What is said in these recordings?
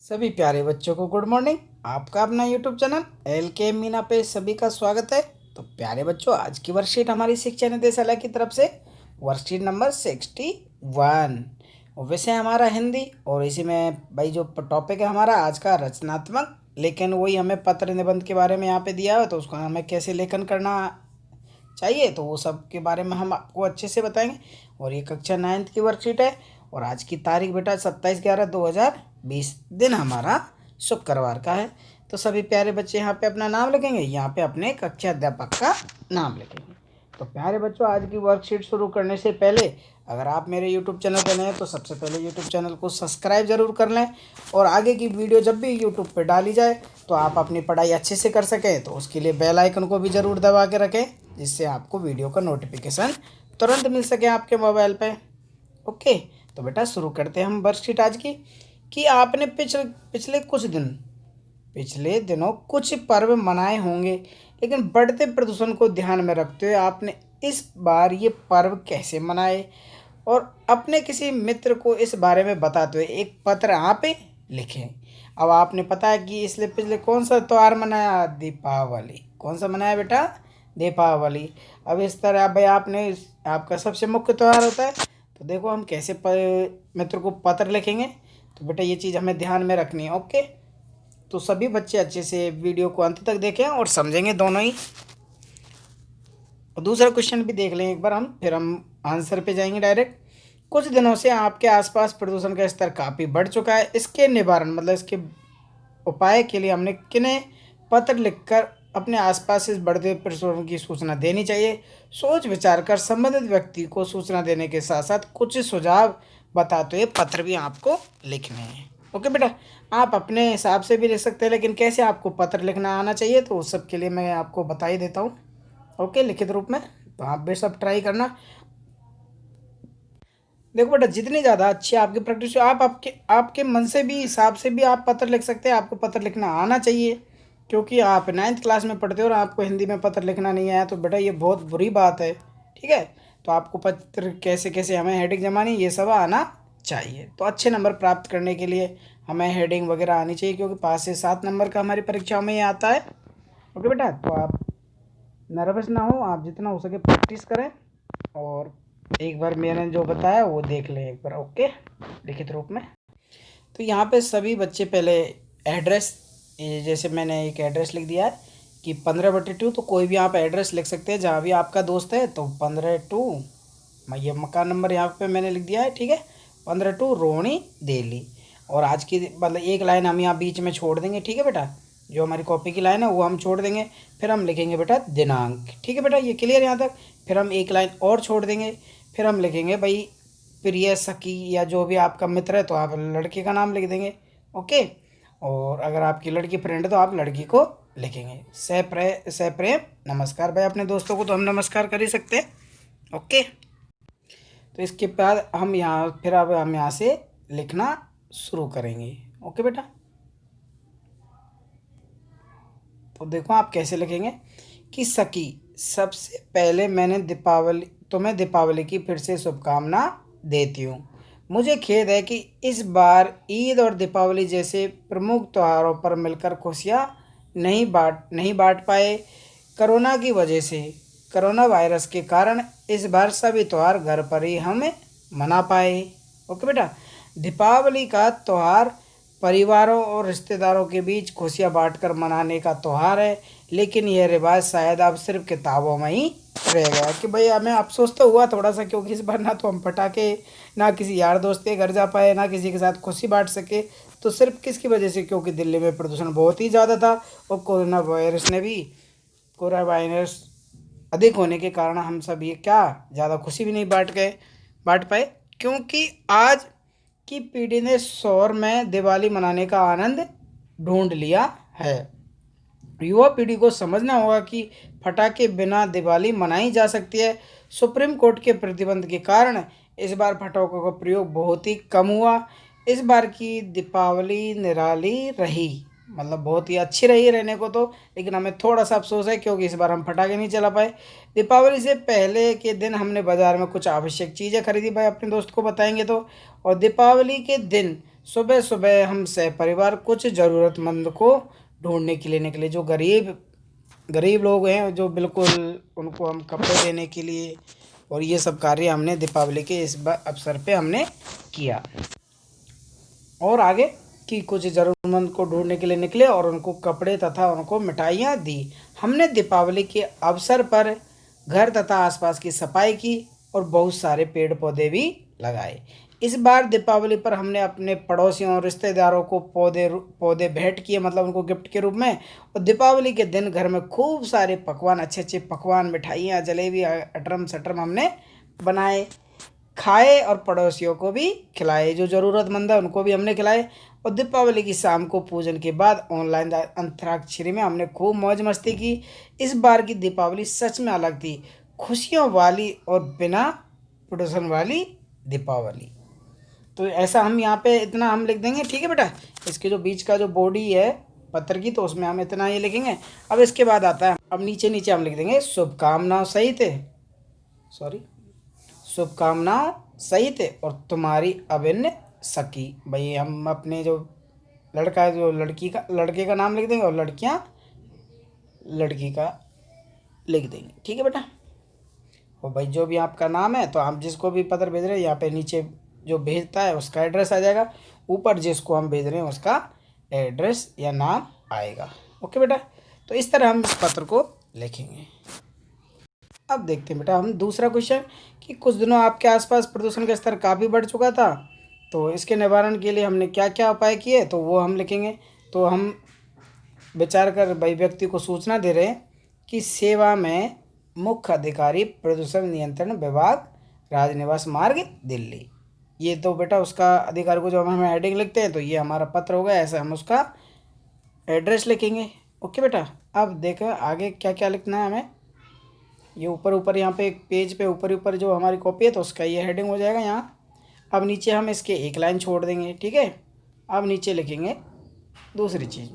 सभी प्यारे बच्चों को गुड मॉर्निंग। आपका अपना यूट्यूब चैनल एल के मीना पे सभी का स्वागत है। तो प्यारे बच्चों, आज की वर्कशीट हमारी शिक्षा निदेशालय की तरफ से वर्कशीट नंबर 61 और विषय हमारा हिंदी। और इसी में भाई जो टॉपिक है हमारा आज का रचनात्मक लेखन, वही हमें पत्र निबंध के बारे में यहाँ पे दिया है, तो उसको हमें कैसे लेखन करना चाहिए तो वो सब के बारे में हम आपको अच्छे से बताएंगे। और ये कक्षा 9th की वर्कशीट है और आज की तारीख बेटा 27/11/2020, दिन हमारा शुक्रवार का है। तो सभी प्यारे बच्चे यहाँ पे अपना नाम लिखेंगे, यहाँ पे अपने कक्षा अध्यापक का नाम लिखेंगे। तो प्यारे बच्चों, आज की वर्कशीट शुरू करने से पहले अगर आप मेरे यूट्यूब चैनल पर नए हैं तो सबसे पहले यूट्यूब चैनल को सब्सक्राइब ज़रूर कर लें, और आगे की वीडियो जब भी यूट्यूब पर डाली जाए तो आप अपनी पढ़ाई अच्छे से कर सकें तो उसके लिए बेल आइकन को भी ज़रूर दबा के रखें, जिससे आपको वीडियो का नोटिफिकेशन तुरंत मिल सके आपके मोबाइल पे। ओके, तो बेटा शुरू करते हैं हम वर्कशीट आज की। कि आपने पिछले दिनों कुछ पर्व मनाए होंगे, लेकिन बढ़ते प्रदूषण को ध्यान में रखते हुए आपने इस बार ये पर्व कैसे मनाए, और अपने किसी मित्र को इस बारे में बताते हुए एक पत्र आप लिखें। अब आपने पता है कि इसलिए पिछले कौन सा त्यौहार मनाया? दीपावली। कौन सा मनाया बेटा? दीपावली। अब इस तरह भाई आपने आपका सबसे मुख्य त्यौहार होता है, तो देखो हम कैसे मित्र को पत्र लिखेंगे। तो बेटा ये चीज़ हमें ध्यान में रखनी है। ओके, तो सभी बच्चे अच्छे से वीडियो को अंत तक देखें और समझेंगे दोनों ही। और दूसरा क्वेश्चन भी देख लें एक बार हम, फिर हम आंसर पे जाएंगे डायरेक्ट। कुछ दिनों से आपके आसपास प्रदूषण का स्तर काफ़ी बढ़ चुका है, इसके निवारण मतलब इसके उपाय के लिए हमने किन्हें पत्र लिखकर अपने आसपास इस बढ़ते प्रदूषण की सूचना देनी चाहिए? सोच विचार कर संबंधित व्यक्ति को सूचना देने के साथ साथ कुछ सुझाव बताते हुए पत्र भी आपको लिखने हैं। ओके बेटा, आप अपने हिसाब से भी लिख सकते हैं, लेकिन कैसे आपको पत्र लिखना आना चाहिए तो उस सब के लिए मैं आपको बता ही देता हूँ। ओके, लिखित रूप में, तो आप भी सब ट्राई करना। देखो बेटा, जितनी ज़्यादा अच्छी आपकी प्रैक्टिस हो, आप आपके मन से भी हिसाब से भी आप पत्र लिख सकते हैं। आपको पत्र लिखना आना चाहिए, क्योंकि आप 9th क्लास में पढ़ते हो और आपको हिंदी में पत्र लिखना नहीं आया तो बेटा ये बहुत बुरी बात है। ठीक है, तो आपको पत्र कैसे कैसे हमें हेडिंग जमानी ये सब आना चाहिए। तो अच्छे नंबर प्राप्त करने के लिए हमें हेडिंग वगैरह आनी चाहिए, क्योंकि 5 से 7 नंबर का हमारी परीक्षाओं में ये आता है। ओके बेटा, तो आप नर्वस ना हो, आप जितना हो सके प्रैक्टिस करें और एक बार मैंने जो बताया वो देख लें एक बार। ओके, लिखित रूप में। तो यहाँ पे सभी बच्चे पहले एड्रेस, जैसे मैंने एक एड्रेस लिख दिया है कि 15/2, तो कोई भी आप एड्रेस लिख सकते हैं जहाँ भी आपका दोस्त है। तो 15/2 ये मकान नंबर यहाँ पे मैंने लिख दिया है। ठीक है, 15/2 रोहिणी दिल्ली। और आज की मतलब एक लाइन हम यहाँ बीच में छोड़ देंगे। ठीक है बेटा, जो हमारी कॉपी की लाइन है वो हम छोड़ देंगे, फिर हम लिखेंगे बेटा दिनांक। ठीक है बेटा, ये क्लियर यहाँ तक। फिर हम एक लाइन और छोड़ देंगे, फिर हम लिखेंगे भाई प्रिय सखी या जो भी आपका मित्र है तो आप लड़के का नाम लिख देंगे। ओके, और अगर आपकी लड़की फ्रेंड है तो आप लड़की को लिखेंगे सप्रेम नमस्कार। भाई अपने दोस्तों को तो हम नमस्कार कर ही सकते हैं। ओके, तो इसके बाद हम यहाँ फिर अब हम यहाँ से लिखना शुरू करेंगे। ओके बेटा, तो देखो आप कैसे लिखेंगे कि सखी, सबसे पहले मैंने तुम्हें दीपावली की फिर से शुभकामना देती हूँ। मुझे खेद है कि इस बार ईद और दीपावली जैसे प्रमुख त्योहारों पर मिलकर खुशियाँ नहीं बांट पाए। कोरोना वायरस के कारण इस बार सभी त्यौहार घर पर ही हम मना पाए। ओके बेटा, दीपावली का त्यौहार परिवारों और रिश्तेदारों के बीच खुशियाँ बांटकर मनाने का त्यौहार है, लेकिन यह रिवाज शायद अब सिर्फ किताबों में ही रह गया। कि भाई हमें अफसोस तो हुआ थोड़ा सा, क्योंकि इस बार ना तो हम पटाखे ना किसी यार दोस्त के घर जा पाए, ना किसी के साथ खुशी बांट सके। तो सिर्फ किसकी वजह से? क्योंकि दिल्ली में प्रदूषण बहुत ही ज़्यादा था और कोरोना वायरस अधिक होने के कारण हम सब ये क्या ज़्यादा खुशी भी नहीं बांट पाए। क्योंकि आज की पीढ़ी ने शोर में दिवाली मनाने का आनंद ढूंढ लिया है। युवा पीढ़ी को समझना होगा कि पटाखे बिना दिवाली मनाई जा सकती है। सुप्रीम कोर्ट के प्रतिबंध के कारण इस बार पटाखों का प्रयोग बहुत ही कम हुआ। इस बार की दीपावली निराली रही, मतलब बहुत ही अच्छी रही रहने को तो, लेकिन हमें थोड़ा सा अफसोस है क्योंकि इस बार हम पटाखे नहीं चला पाए। दीपावली से पहले के दिन हमने बाज़ार में कुछ आवश्यक चीज़ें खरीदी, भाई अपने दोस्त को बताएंगे तो। और दीपावली के दिन सुबह सुबह हम सहपरिवार कुछ ज़रूरतमंद को ढूंढने के लिए निकले। जो गरीब गरीब लोग हैं, जो बिल्कुल, उनको हम कपड़े देने के लिए, और ये सब कार्य हमने दीपावली के इस अवसर पे हमने किया। और आगे कि कुछ ज़रूरतमंद को ढूंढने के लिए निकले और उनको कपड़े तथा उनको मिठाइयाँ दी। हमने दीपावली के अवसर पर घर तथा आसपास की सफाई की और बहुत सारे पेड़ पौधे भी लगाए। इस बार दीपावली पर हमने अपने पड़ोसियों और रिश्तेदारों को पौधे पौधे भेंट किए, मतलब उनको गिफ्ट के रूप में। और दीपावली के दिन घर में खूब सारे पकवान, अच्छे अच्छे पकवान, मिठाइयाँ, जलेबी, अटरम सटरम हमने बनाए, खाए और पड़ोसियों को भी खिलाए। जो ज़रूरतमंद है उनको भी हमने खिलाए। और दीपावली की शाम को पूजन के बाद ऑनलाइन अंतराक्षरी में हमने खूब मौज मस्ती की। इस बार की दीपावली सच में अलग थी, खुशियों वाली और बिना प्रदूषण वाली दीपावली। तो ऐसा हम यहाँ पे इतना हम लिख देंगे, ठीक है बेटा। इसके जो बीच का जो बॉडी है पत्र की, तो उसमें हम इतना ये लिखेंगे। अब इसके बाद आता है, अब नीचे नीचे हम लिख देंगे शुभकामनाओं सहित, सॉरी, शुभकामनाओं सहित और तुम्हारी अभिन्न सखी। भाई हम अपने जो लड़का है, जो लड़के का नाम लिख देंगे, और लड़कियां लड़की का लिख देंगे, ठीक है बेटा। और भाई जो भी आपका नाम है, तो आप जिसको भी पत्र भेज रहे हैं, यहाँ पे नीचे जो भेजता है उसका एड्रेस आ जाएगा, ऊपर जिसको हम भेज रहे हैं उसका एड्रेस या नाम आएगा। ओके बेटा, तो इस तरह हम इस पत्र को लिखेंगे। अब देखते हैं बेटा हम दूसरा क्वेश्चन, कि कुछ दिनों आपके आसपास प्रदूषण का स्तर काफ़ी बढ़ चुका था, तो इसके निवारण के लिए हमने क्या क्या उपाय किए, तो वो हम लिखेंगे। तो हम विचार कर भाई व्यक्ति को सूचना दे रहे हैं कि सेवा में मुख्य अधिकारी, प्रदूषण नियंत्रण विभाग, राजनिवास मार्ग, दिल्ली। ये तो बेटा उसका अधिकारी को, जब हम हेडिंग लिखते हैं तो ये हमारा पत्र होगा, ऐसे हम उसका एड्रेस लिखेंगे। ओके बेटा, अब देखो आगे क्या क्या लिखना है हमें। ये ऊपर ऊपर यहाँ पे एक पेज पे ऊपर ऊपर जो हमारी कॉपी है, तो उसका ये हेडिंग हो जाएगा यहाँ। अब नीचे हम इसके एक लाइन छोड़ देंगे, ठीक है। अब नीचे लिखेंगे दूसरी चीज़।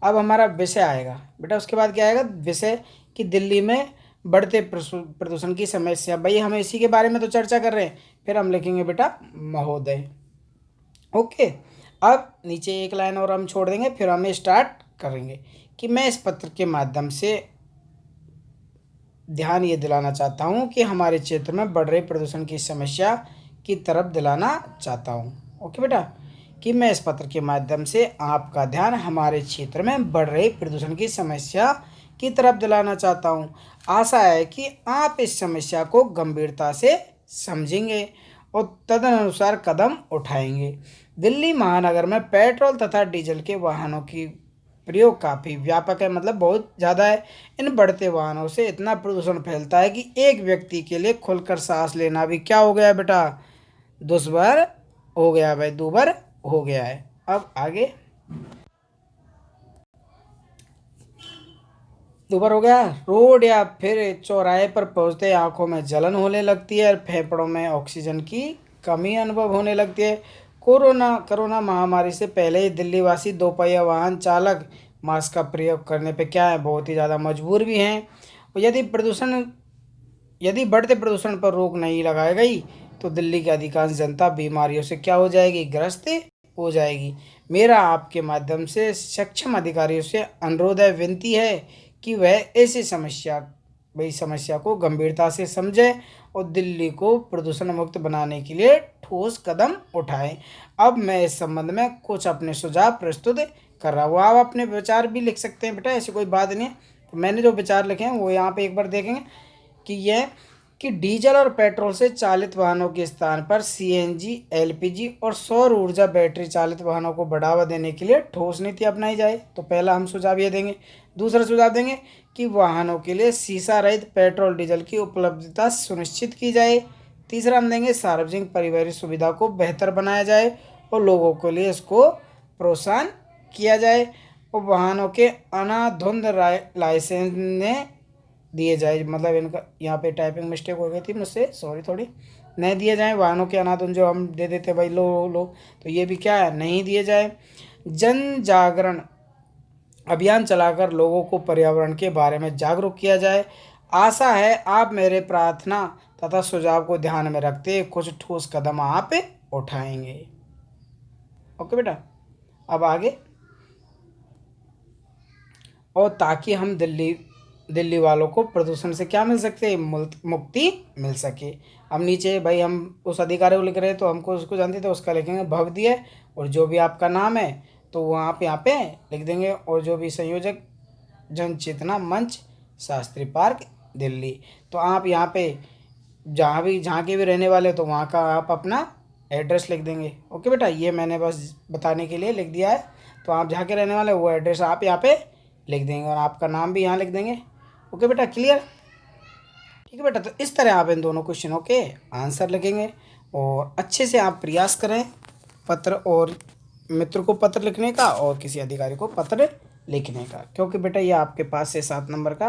अब हमारा विषय आएगा बेटा, उसके बाद क्या आएगा, विषय कि दिल्ली में बढ़ते प्रदूषण की समस्या। भाई हम इसी के बारे में तो चर्चा कर रहे हैं, फिर हम लिखेंगे बेटा महोदय। ओके, अब नीचे एक लाइन और हम छोड़ देंगे, फिर हमें स्टार्ट करेंगे कि मैं इस पत्र के माध्यम से ध्यान ये दिलाना चाहता हूँ कि हमारे क्षेत्र में बढ़ रही प्रदूषण की समस्या की तरफ दिलाना चाहता हूँ। ओके बेटा, कि मैं इस पत्र के माध्यम से आपका ध्यान हमारे क्षेत्र में बढ़ रही प्रदूषण की समस्या की तरफ दिलाना चाहता हूँ। आशा है कि आप इस समस्या को गंभीरता से समझेंगे और तदनुसार कदम उठाएंगे। दिल्ली महानगर में पेट्रोल तथा डीजल के वाहनों की प्रयोग काफ़ी व्यापक है, मतलब बहुत ज़्यादा है। इन बढ़ते वाहनों से इतना प्रदूषण फैलता है कि एक व्यक्ति के लिए खुलकर सांस लेना भी क्या हो गया है बेटा, दुश्वार हो गया है भाई, दूभर हो गया है। अब आगे दोबारा हो गया। रोड या फिर चौराहे पर पहुंचते आंखों में जलन होने लगती है और फेफड़ों में ऑक्सीजन की कमी अनुभव होने लगती है। कोरोना महामारी से पहले ही दिल्ली वासी दोपहिया वाहन चालक मास्क का प्रयोग करने पे क्या है, बहुत ही ज़्यादा मजबूर भी हैं। और यदि बढ़ते प्रदूषण पर रोक नहीं लगाई गई तो दिल्ली की अधिकांश जनता बीमारियों से क्या हो जाएगी, ग्रस्त हो जाएगी। मेरा आपके माध्यम से सक्षम अधिकारियों से अनुरोध है, विनती है कि वह ऐसी समस्या को गंभीरता से समझे और दिल्ली को प्रदूषण मुक्त बनाने के लिए ठोस कदम उठाएं। अब मैं इस संबंध में कुछ अपने सुझाव प्रस्तुत कर रहा हूँ। आप अपने विचार भी लिख सकते हैं बेटा, ऐसी कोई बात नहीं है। तो मैंने जो विचार लिखे हैं वो यहाँ पे एक बार देखेंगे कि यह कि डीजल और पेट्रोल से चालित वाहनों के स्थान पर सीएनजी, एलपीजी और सौर ऊर्जा बैटरी चालित वाहनों को बढ़ावा देने के लिए ठोस नीति अपनाई जाए। तो पहला हम सुझाव ये देंगे। दूसरा सुझाव देंगे कि वाहनों के लिए शीशा रहित पेट्रोल डीजल की उपलब्धता सुनिश्चित की जाए। तीसरा हम देंगे सार्वजनिक परिवहन सुविधा को बेहतर बनाया जाए और लोगों के लिए इसको प्रोत्साहन किया जाए और वाहनों के अनाधुंध लाइसेंस ने दिए जाए, मतलब इनका यहाँ पे टाइपिंग मिस्टेक हो गई थी मुझसे, सॉरी, थोड़ी, नहीं दिए जाए वाहनों के अनाधुंध, जो हम दे देते भाई लो, तो ये भी क्या है, नहीं दिए जाए। जन जागरण अभियान चलाकर लोगों को पर्यावरण के बारे में जागरूक किया जाए। आशा है आप मेरे प्रार्थना तथा सुझाव को ध्यान में रखते कुछ ठोस कदम आप उठाएंगे। ओके बेटा। अब आगे, और ताकि हम दिल्ली वालों को प्रदूषण से क्या मिल सकते, मुक्ति मिल सके। अब नीचे भाई हम उस अधिकारी को लिख रहे हैं तो हमको उसको जानते थे, उसका लिखेंगे भवदीय, और जो भी आपका नाम है तो वो आप यहाँ पे लिख देंगे, और जो भी संयोजक जन चेतना मंच शास्त्री पार्क दिल्ली। तो आप यहाँ पे जहाँ के भी रहने वाले तो वहाँ का आप अपना एड्रेस लिख देंगे। ओके बेटा, ये मैंने बस बताने के लिए लिख दिया है। तो आप जहाँ के रहने वाले वो एड्रेस आप यहाँ पे लिख देंगे, और आपका नाम भी यहाँ लिख देंगे। ओके बेटा, क्लियर? ठीक है बेटा, तो इस तरह आप इन दोनों क्वेश्चनों के आंसर लिखेंगे, और अच्छे से आप प्रयास करें पत्र और मित्र को पत्र लिखने का और किसी अधिकारी को पत्र लिखने का, क्योंकि बेटा ये आपके पास से 7 नंबर का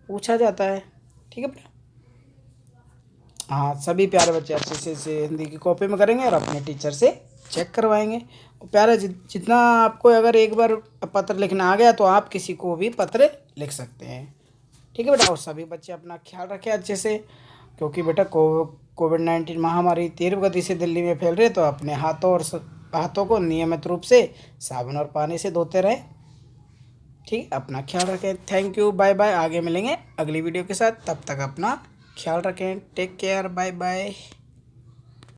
पूछा जाता है। ठीक है बेटा? हाँ, सभी प्यारे बच्चे अच्छे से हिंदी की कॉपी में करेंगे और अपने टीचर से चेक करवाएंगे। और प्यारे जितना आपको अगर एक बार पत्र लिखना आ गया तो आप किसी को भी पत्र लिख सकते हैं। ठीक है बेटा, और सभी बच्चे अपना ख्याल रखें अच्छे से, क्योंकि बेटा कोविड-19 महामारी तीव्र गति से दिल्ली में फैल रही है, तो अपने हाथों को नियमित रूप से साबुन और पानी से धोते रहें। ठीक, अपना ख्याल रखें। Thank you, bye bye. आगे मिलेंगे अगली वीडियो के साथ, तब तक अपना ख्याल रखें। Take care, bye bye.